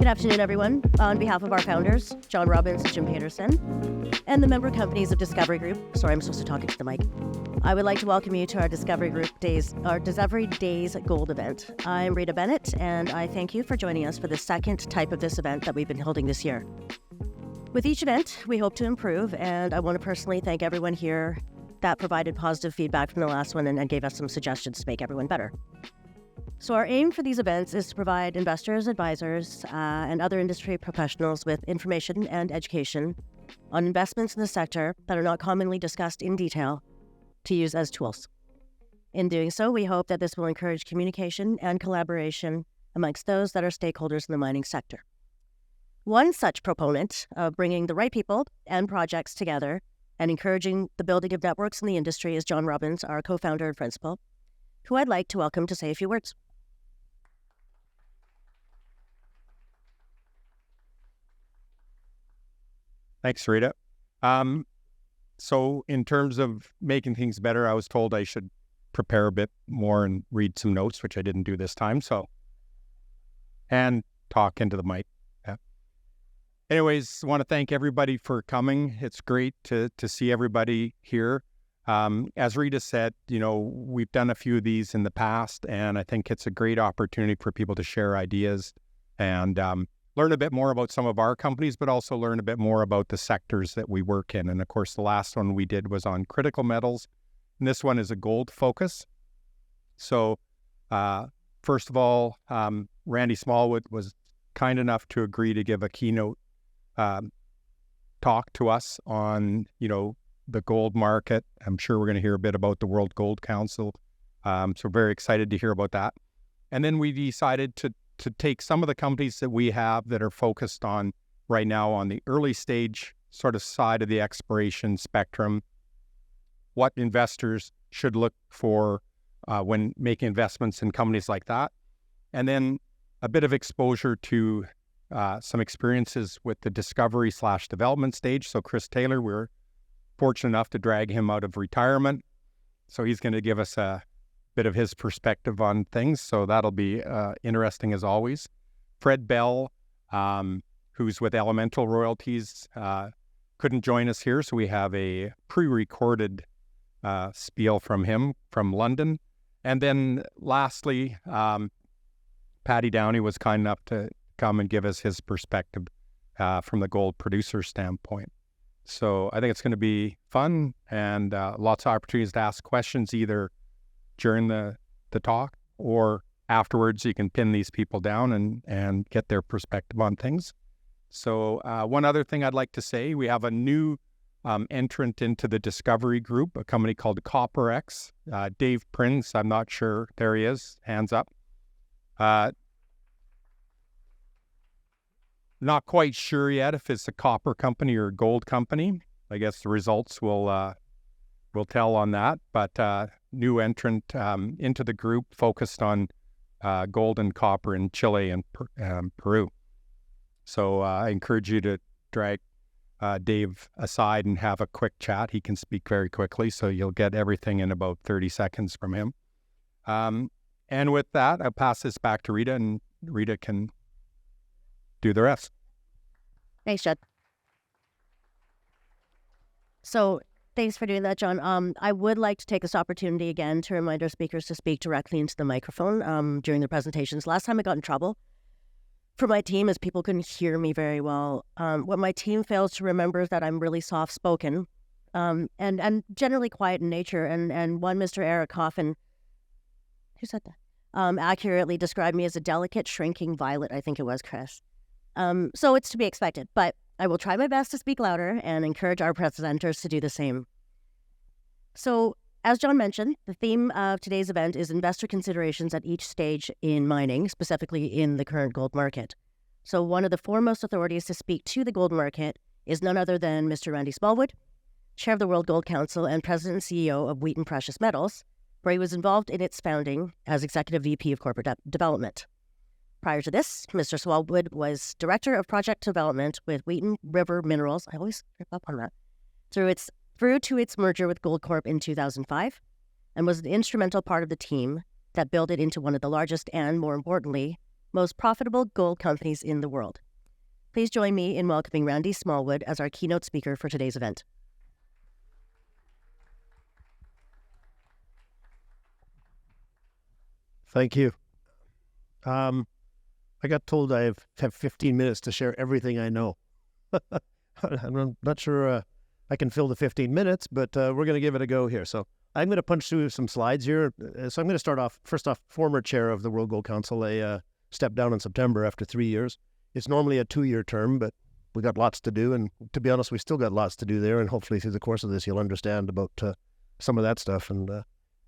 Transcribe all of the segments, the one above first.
afternoon, everyone. On behalf of our founders, John Robbins and Jim Peterson, and the member companies of Discovery Group, sorry, I'm supposed to talk into the mic, I would like to welcome you to our Discovery Days Gold event. I'm Rita Bennett, and I thank you for joining us for the second type of this event that we've been holding this year. With each event, we hope to improve, and I want to personally thank everyone here that provided positive feedback from the last one and gave us some suggestions to make everyone better. So our aim for these events is to provide investors, advisors, and other industry professionals with information and education on investments in the sector that are not commonly discussed in detail to use as tools. In doing so, we hope that this will encourage communication and collaboration amongst those that are stakeholders in the mining sector. One such proponent of bringing the right people and projects together and encouraging the building of networks in the industry is John Robbins, our co-founder and principal, who I'd like to welcome to say a few words. Thanks, Rita. So in terms of making things better, I was told I should prepare a bit more and read some notes, which I didn't do this time. And talk into the mic. Yeah. Anyways, I want to thank everybody for coming. It's great to see everybody here. As Rita said, we've done a few of these in the past, and I think it's a great opportunity for people to share ideas and learn a bit more about some of our companies, but also learn a bit more about the sectors that we work in. And of course, the last one we did was on critical metals, and this one is a gold focus. So first of all, Randy Smallwood was kind enough to agree to give a keynote talk to us on, the gold market. I'm sure we're going to hear a bit about the World Gold Council. So we're very excited to hear about that. And then we decided to take some of the companies that we have that are focused on right now on the early stage sort of side of the exploration spectrum, what investors should look for when making investments in companies like that, and then a bit of exposure to some experiences with the discovery/development stage. So Chris Taylor, we're fortunate enough to drag him out of retirement. So he's going to give us a bit of his perspective on things. So that'll be interesting as always. Fred Bell, who's with Elemental Royalties, couldn't join us here. So we have a pre-recorded spiel from him from London. And then lastly, Paddy Downey was kind enough to come and give us his perspective from the gold producer standpoint. So I think it's going to be fun and lots of opportunities to ask questions either during the talk or afterwards. You can pin these people down and get their perspective on things. So one other thing I'd like to say, we have a new entrant into the Discovery Group, a company called CopperX. Dave Prince, I'm not sure, there he is, hands up. Not quite sure yet if it's a copper company or a gold company. I guess the results will tell on that. But new entrant into the group focused on gold and copper in Chile and Peru. So I encourage you to drag Dave aside and have a quick chat. He can speak very quickly, so you'll get everything in about 30 seconds from him. And with that, I'll pass this back to Rita, and Rita can do the rest. Thanks, Judd. So thanks for doing that, John. I would like to take this opportunity again to remind our speakers to speak directly into the microphone during their presentations. Last time I got in trouble for my team is people couldn't hear me very well. What my team fails to remember is that I'm really soft-spoken and generally quiet in nature. And one Mr. Eric Coffin, who said that, accurately described me as a delicate, shrinking violet, I think it was, Chris. So it's to be expected, but I will try my best to speak louder and encourage our presenters to do the same. So, as John mentioned, the theme of today's event is investor considerations at each stage in mining, specifically in the current gold market. So one of the foremost authorities to speak to the gold market is none other than Mr. Randy Smallwood, Chair of the World Gold Council and President and CEO of Wheaton Precious Metals, where he was involved in its founding as Executive VP of Corporate Development. Prior to this, Mr. Smallwood was Director of Project Development with Wheaton River Minerals. I always trip up on that. Through to its merger with Goldcorp in 2005, and was an instrumental part of the team that built it into one of the largest and, more importantly, most profitable gold companies in the world. Please join me in welcoming Randy Smallwood as our keynote speaker for today's event. Thank you. I got told I have 15 minutes to share everything I know. I'm not sure I can fill the 15 minutes, but we're going to give it a go here. So I'm going to punch through some slides here. So I'm going to start off, first off, former chair of the World Gold Council. I stepped down in September after 3 years. It's normally a 2-year term, but we got lots to do. And to be honest, we still got lots to do there. And hopefully through the course of this, you'll understand about some of that stuff. And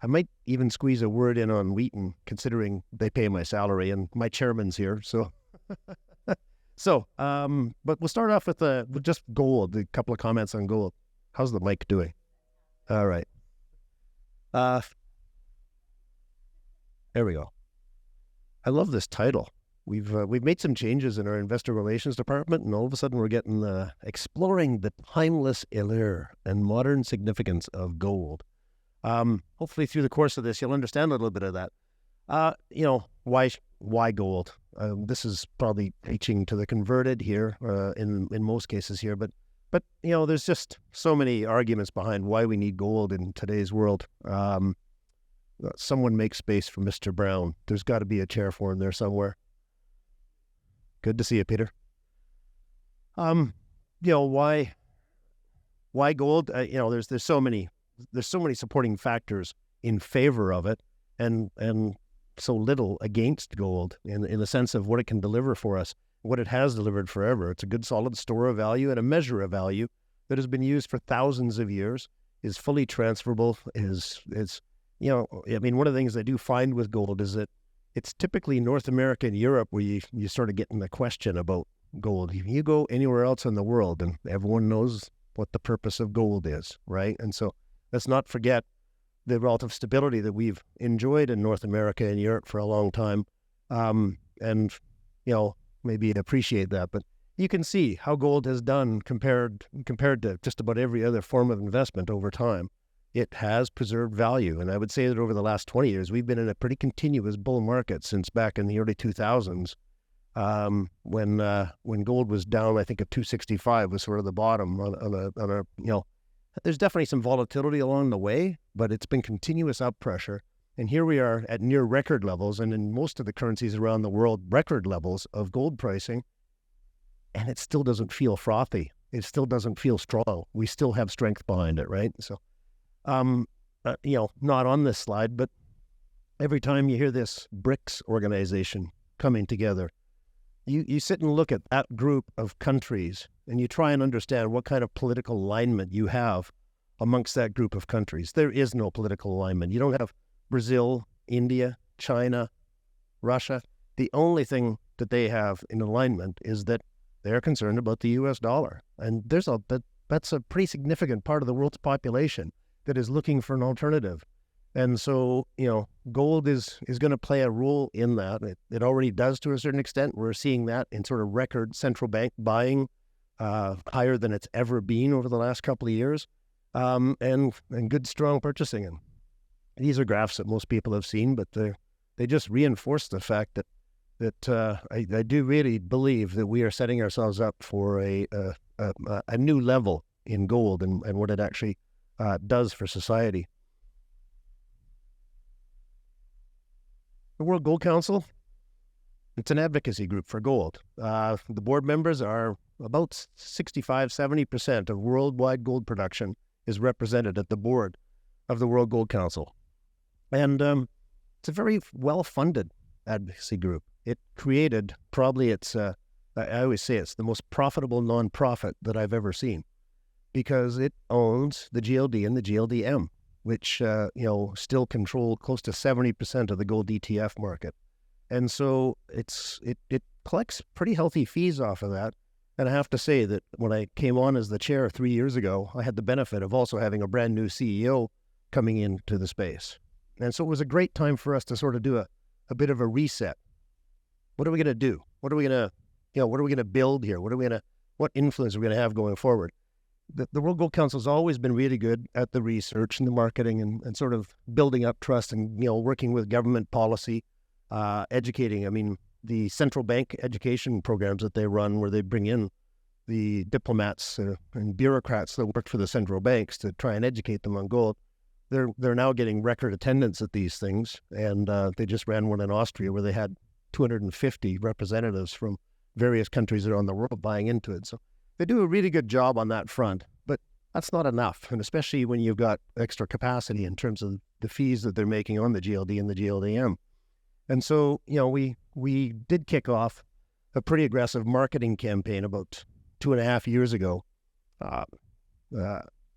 I might even squeeze a word in on Wheaton, considering they pay my salary and my chairman's here. So, but we'll start off with just gold. A couple of comments on gold. How's the mic doing? All right. There we go. I love this title. We've made some changes in our investor relations department, and all of a sudden we're getting exploring the timeless allure and modern significance of gold. Hopefully through the course of this, you'll understand a little bit of that. Why gold? This is probably preaching to the converted here, in most cases here, but there's just so many arguments behind why we need gold in today's world. Someone make space for Mr. Brown. There's got to be a chair for him there somewhere. Good to see you, Peter. Why gold? There's so many supporting factors in favor of it, and so little against gold in the sense of what it can deliver for us, what it has delivered forever. It's a good solid store of value and a measure of value that has been used for thousands of years, is fully transferable, one of the things I do find with gold is that it's typically North America and Europe where you sort of get in the question about gold. You go anywhere else in the world and everyone knows what the purpose of gold is, right? And so let's not forget the relative stability that we've enjoyed in North America and Europe for a long time, maybe appreciate that. But you can see how gold has done compared to just about every other form of investment over time. It has preserved value. And I would say that over the last 20 years, we've been in a pretty continuous bull market since back in the early 2000s, when gold was down, I think at 265 was sort of the bottom there's definitely some volatility along the way, but it's been continuous up pressure. And here we are at near record levels, and in most of the currencies around the world, record levels of gold pricing, and it still doesn't feel frothy. It still doesn't feel strong. We still have strength behind it, right? So, not on this slide, but every time you hear this BRICS organization coming together, you sit and look at that group of countries and you try and understand what kind of political alignment you have amongst that group of countries. There is no political alignment. You don't have Brazil, India, China, Russia. The only thing that they have in alignment is that they're concerned about the US dollar. And that's a pretty significant part of the world's population that is looking for an alternative. And so, gold is going to play a role in that. It already does to a certain extent. We're seeing that in sort of record central bank buying, higher than it's ever been over the last couple of years, and good, strong purchasing. And these are graphs that most people have seen, but they just reinforce the fact that I do really believe that we are setting ourselves up for a new level in gold and what it actually does for society. The World Gold Council, it's an advocacy group for gold. The board members are about 65-70% of worldwide gold production is represented at the board of the World Gold Council. And it's a very well-funded advocacy group. It created probably I always say it's the most profitable nonprofit that I've ever seen, because it owns the GLD and the GLDM, which still control close to 70% of the gold ETF market. And so it collects pretty healthy fees off of that. And I have to say that when I came on as the chair 3 years ago, I had the benefit of also having a brand new CEO coming into the space. And so it was a great time for us to sort of do a bit of a reset. What are we going to do? What are we going to build here? What influence are we going to have going forward? The World Gold Council has always been really good at the research and the marketing and sort of building up trust and, working with government policy, educating. I mean, the central bank education programs that they run, where they bring in the diplomats and bureaucrats that work for the central banks to try and educate them on gold. They're now getting record attendance at these things, and they just ran one in Austria where they had 250 representatives from various countries around the world buying into it. So they do a really good job on that front, but that's not enough, and especially when you've got extra capacity in terms of the fees that they're making on the GLD and the GLDM. And so, we did kick off a pretty aggressive marketing campaign about 2.5 years ago.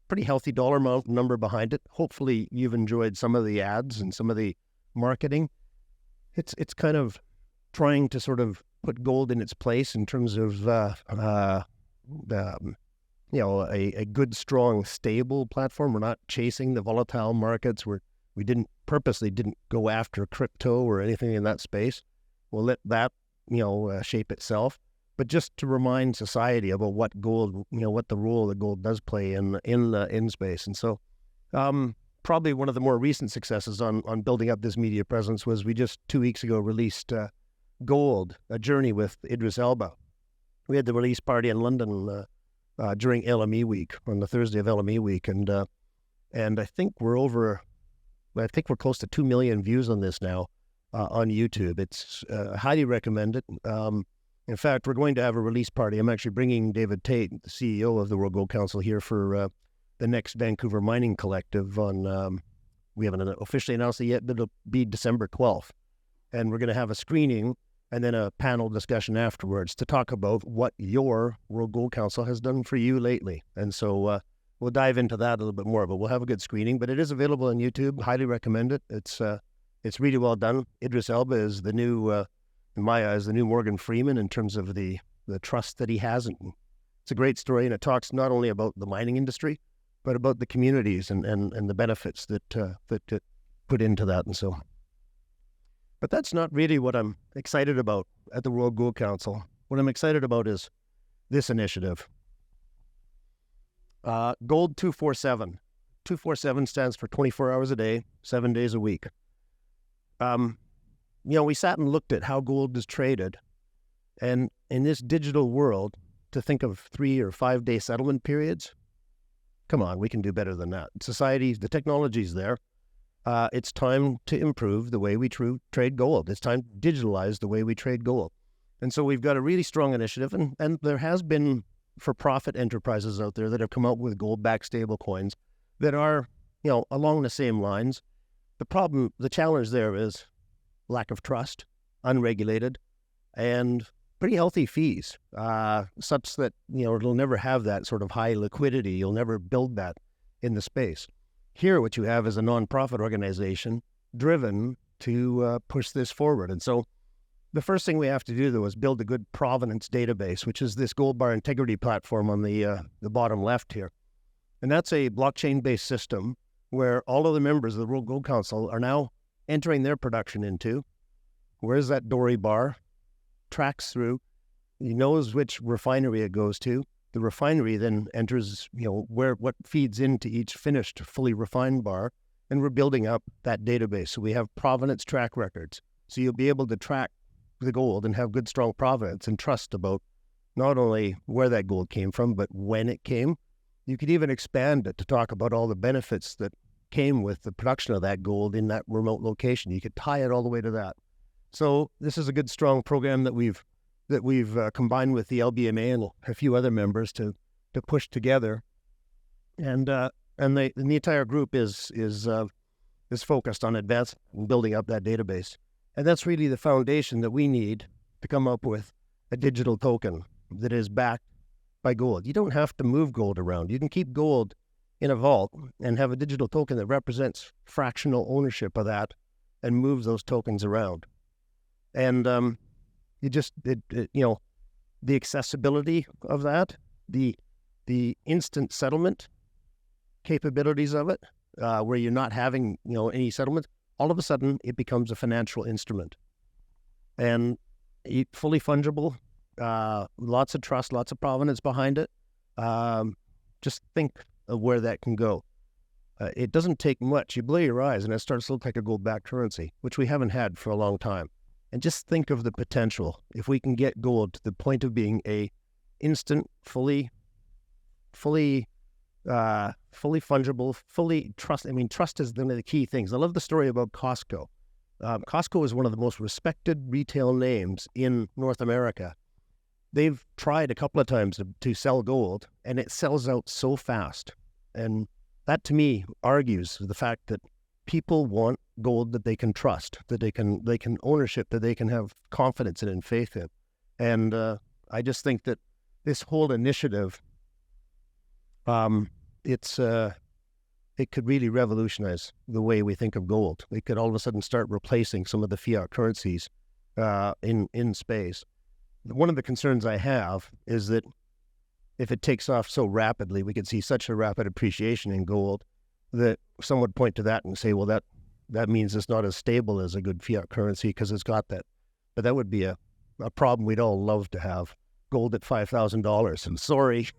Pretty healthy dollar amount number behind it. Hopefully you've enjoyed some of the ads and some of the marketing. It's kind of trying to sort of put gold in its place in terms of a good, strong, stable platform. We're not chasing the volatile markets. We purposely didn't go after crypto or anything in that space. We'll let that shape itself. But just to remind society about what gold, what the role that gold does play in space. And so probably one of the more recent successes on building up this media presence was we just 2 weeks ago released Gold, A Journey with Idris Elba. We had the release party in London during LME week, on the Thursday of LME week. And I think we're close to 2 million views on this now on YouTube. It's highly recommended. In fact, we're going to have a release party. I'm actually bringing David Tate, the CEO of the World Gold Council, here for the next Vancouver Mining Collective on, we haven't officially announced it yet, but it'll be December 12th. And we're going to have a screening and then a panel discussion afterwards to talk about what your World Gold Council has done for you lately. And so we'll dive into that a little bit more, but we'll have a good screening. But it is available on YouTube. Highly recommend it. It's really well done. Idris Elba is the new... in my eyes, the new Morgan Freeman in terms of the trust that he has. And it's a great story, and it talks not only about the mining industry, but about the communities and the benefits that put into that. And so, but that's not really what I'm excited about at the World Gold Council. What I'm excited about is this initiative. Gold 247. 247 stands for 24 hours a day, 7 days a week. We sat and looked at how gold is traded, and in this digital world, to think of 3 or 5 day settlement periods, come on, we can do better than that. Society, the technology's there. It's time to improve the way we trade gold. It's time to digitalize the way we trade gold. And so we've got a really strong initiative, and there has been for-profit enterprises out there that have come out with gold-backed stable coins that are, along the same lines. The challenge there is lack of trust, unregulated, and pretty healthy fees, such that, it'll never have that sort of high liquidity. You'll never build that in the space. Here, what you have is a nonprofit organization driven to push this forward. And so the first thing we have to do, though, is build a good provenance database, which is this gold bar integrity platform on the bottom left here. And that's a blockchain-based system where all of the members of the World Gold Council are now entering their production into. Where's that dory bar? Tracks through. He knows which refinery it goes to. The refinery then enters, what feeds into each finished, fully refined bar, and we're building up that database. So we have provenance track records. So you'll be able to track the gold and have good, strong provenance and trust about not only where that gold came from, but when it came. You could even expand it to talk about all the benefits that came with the production of that gold in that remote location. You could tie it all the way to that. So this is a good, strong program that we've combined with the LBMA and a few other members to push together, and the entire group is focused on advancing and building up that database, and that's really the foundation that we need to come up with a digital token that is backed by gold. You don't have to move gold around. You can keep gold in a vault and have a digital token that represents fractional ownership of that and moves those tokens around. And the accessibility of that, the instant settlement capabilities of it, where you're not having any settlement, all of a sudden it becomes a financial instrument, and fully fungible, lots of trust, lots of provenance behind it. Just think of where that can go. It doesn't take much. You blow your eyes and it starts to look like a gold-backed currency, which we haven't had for a long time. And just think of the potential. If we can get gold to the point of being a instant, fully fungible, fully trust. I mean, trust is one of the key things. I love the story about Costco. Costco is one of the most respected retail names in North America. They've tried a couple of times to sell gold, and it sells out so fast. And that, to me, argues the fact that people want gold that they can trust, that they can ownership, that they can have confidence in and faith in. And I just think that this whole initiative, it could really revolutionize the way we think of gold. It could all of a sudden start replacing some of the fiat currencies in space. One of the concerns I have is that if it takes off so rapidly, we could see such a rapid appreciation in gold that some would point to that and say, well, that means it's not as stable as a good fiat currency because it's got that. But that would be a problem we'd all love to have. Gold at $5,000. I'm sorry.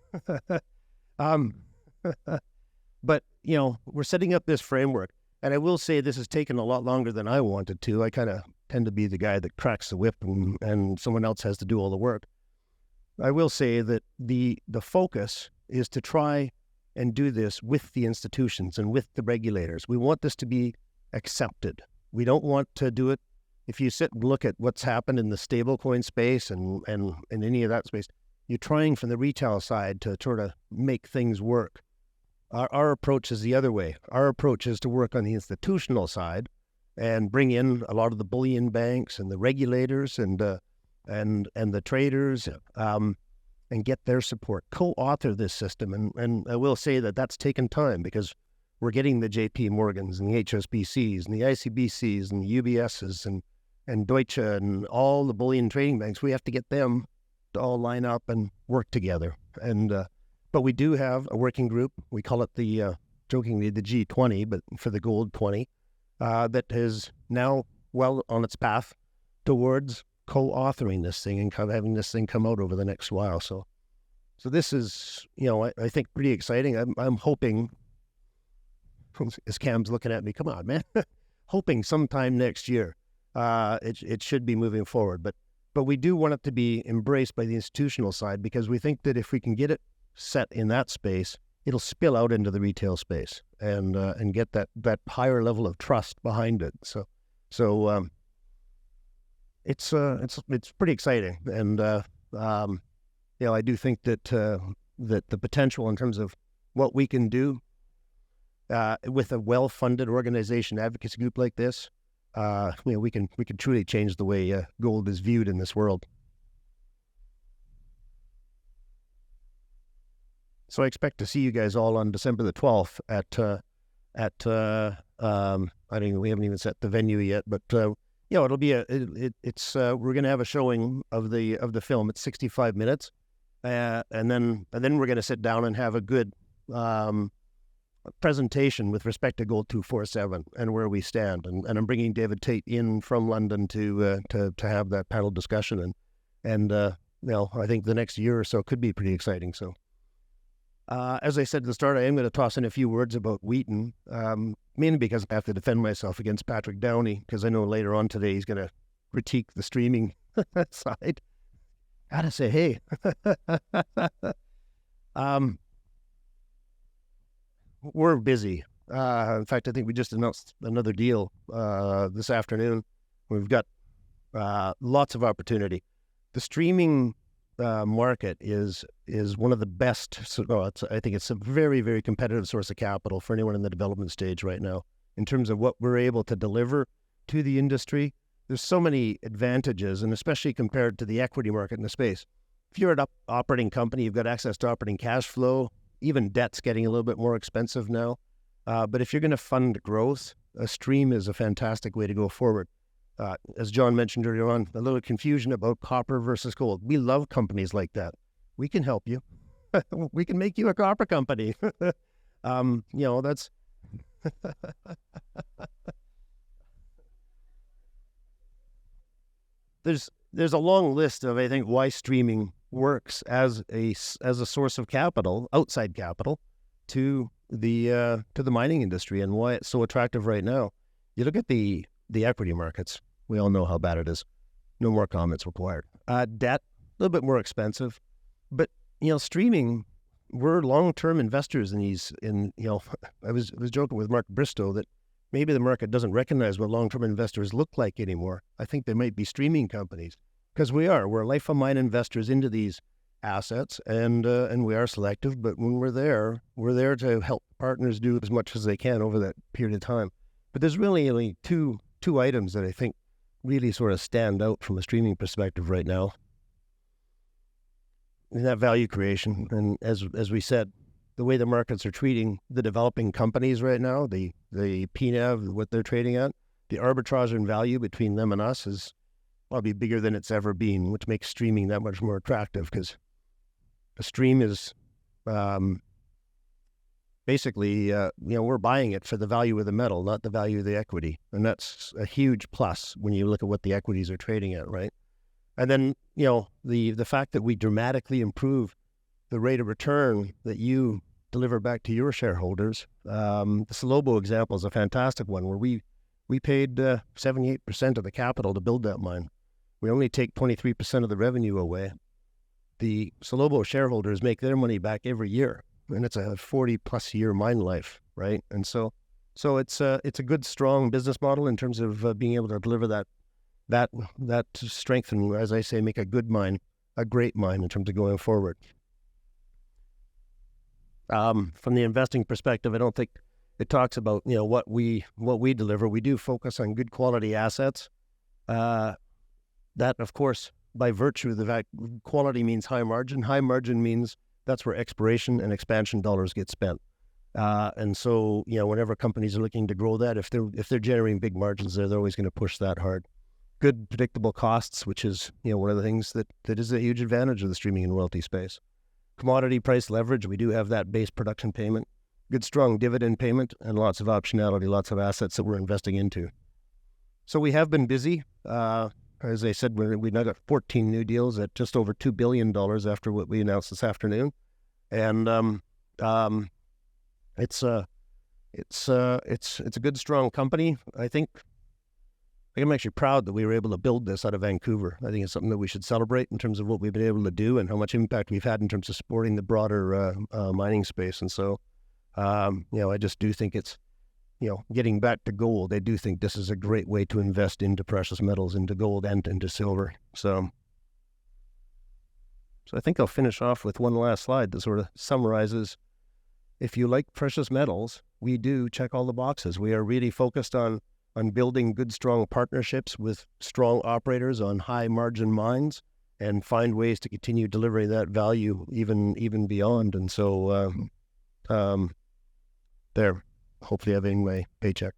But, we're setting up this framework. And I will say this has taken a lot longer than I wanted to. I kind of tend to be the guy that cracks the whip and someone else has to do all the work. I will say that the focus is to try and do this with the institutions and with the regulators. We want this to be accepted. We don't want to do it. If you sit and look at what's happened in the stablecoin space and any of that space, you're trying from the retail side to sort of make things work. Our approach is the other way. Our approach is to work on the institutional side and bring in a lot of the bullion banks and the regulators and the traders and get their support. Co-author this system, and I will say that that's taken time because we're getting the JP Morgans and the HSBCs and the ICBCs and the UBSs and Deutsche and all the bullion trading banks. We have to get them to all line up and work together. But we do have a working group. We call it jokingly the G20, but for the Gold 20, that is now well on its path towards co-authoring this thing and kind of having this thing come out over the next while. So this is, I think pretty exciting. I'm hoping, as Cam's looking at me, come on, man, hoping sometime next year it should be moving forward. But we do want it to be embraced by the institutional side because we think that if we can get it set in that space, it'll spill out into the retail space and get that higher level of trust behind it. So it's pretty exciting, and I do think that the potential in terms of what we can do with a well-funded organization, advocacy group like this, we can truly change the way gold is viewed in this world. So I expect to see you guys all on December the 12th at I don't know, we haven't even set the venue yet, but it'll be we're going to have a showing of the film. It's 65 minutes, and then we're going to sit down and have a good presentation with respect to Gold 247 and where we stand. And I'm bringing David Tate in from London to have that panel discussion, and I think the next year or so could be pretty exciting. So. As I said at the start, I am going to toss in a few words about Wheaton, mainly because I have to defend myself against Patrick Downey, because I know later on today he's going to critique the streaming side. Gotta say, hey. We're busy. In fact, I think we just announced another deal this afternoon. We've got lots of opportunity. The streaming market is one of the best. I think it's a very, very competitive source of capital for anyone in the development stage right now in terms of what we're able to deliver to the industry. There's so many advantages, and especially compared to the equity market in the space. If you're an operating company, you've got access to operating cash flow. Even debt's getting a little bit more expensive now. But if you're going to fund growth, a stream is a fantastic way to go forward. As John mentioned earlier on, a little confusion about copper versus gold. We love companies like that. We can help you. We can make you a copper company. That's... There's a long list of, I think, why streaming works as a source of capital, outside capital, to the mining industry, and why it's so attractive right now. You look at the equity markets. We all know how bad it is. No more comments required. Debt, a little bit more expensive. But, streaming, we're long-term investors in these. I was joking with Mark Bristow that maybe the market doesn't recognize what long-term investors look like anymore. I think they might be streaming companies, because we're life of mine investors into these assets, and we are selective. But when we're there to help partners do as much as they can over that period of time. But there's really only two items that I think really sort of stand out from a streaming perspective right now. And that value creation, and as we said, the way the markets are treating the developing companies right now, the PNAV, what they're trading at, the arbitrage in value between them and us is probably bigger than it's ever been, which makes streaming that much more attractive, because a stream is basically, we're buying it for the value of the metal, not the value of the equity. And that's a huge plus when you look at what the equities are trading at, right? And then, the fact that we dramatically improve the rate of return that you deliver back to your shareholders. The Salobo example is a fantastic one, where we paid 78% of the capital to build that mine. We only take 23% of the revenue away. The Salobo shareholders make their money back every year, and it's a 40-plus year mine life, right? And so it's a good, strong business model in terms of being able to deliver that strength, and, as I say, make a good mine a great mine in terms of going forward. From the investing perspective, I don't think it talks about what we deliver. We do focus on good quality assets. That, of course, by virtue of the fact quality means high margin. High margin means that's where exploration and expansion dollars get spent. And so, whenever companies are looking to grow that, if they're generating big margins there, they're always going to push that hard. Good predictable costs, which is one of the things that is a huge advantage of the streaming and royalty space. Commodity price leverage, we do have that base production payment. Good strong dividend payment, and lots of optionality, lots of assets that we're investing into. So we have been busy. As I said, we now got 14 new deals at just over $2 billion after what we announced this afternoon. And it's a good, strong company. I think I'm actually proud that we were able to build this out of Vancouver. I think it's something that we should celebrate in terms of what we've been able to do and how much impact we've had in terms of supporting the broader mining space. And so, I just do think it's, getting back to gold, I do think this is a great way to invest into precious metals, into gold and into silver. So I think I'll finish off with one last slide that sort of summarizes, if you like precious metals, we do check all the boxes. We are really focused on building good, strong partnerships with strong operators on high margin mines, and find ways to continue delivering that value even beyond. And so hopefully having my paycheck.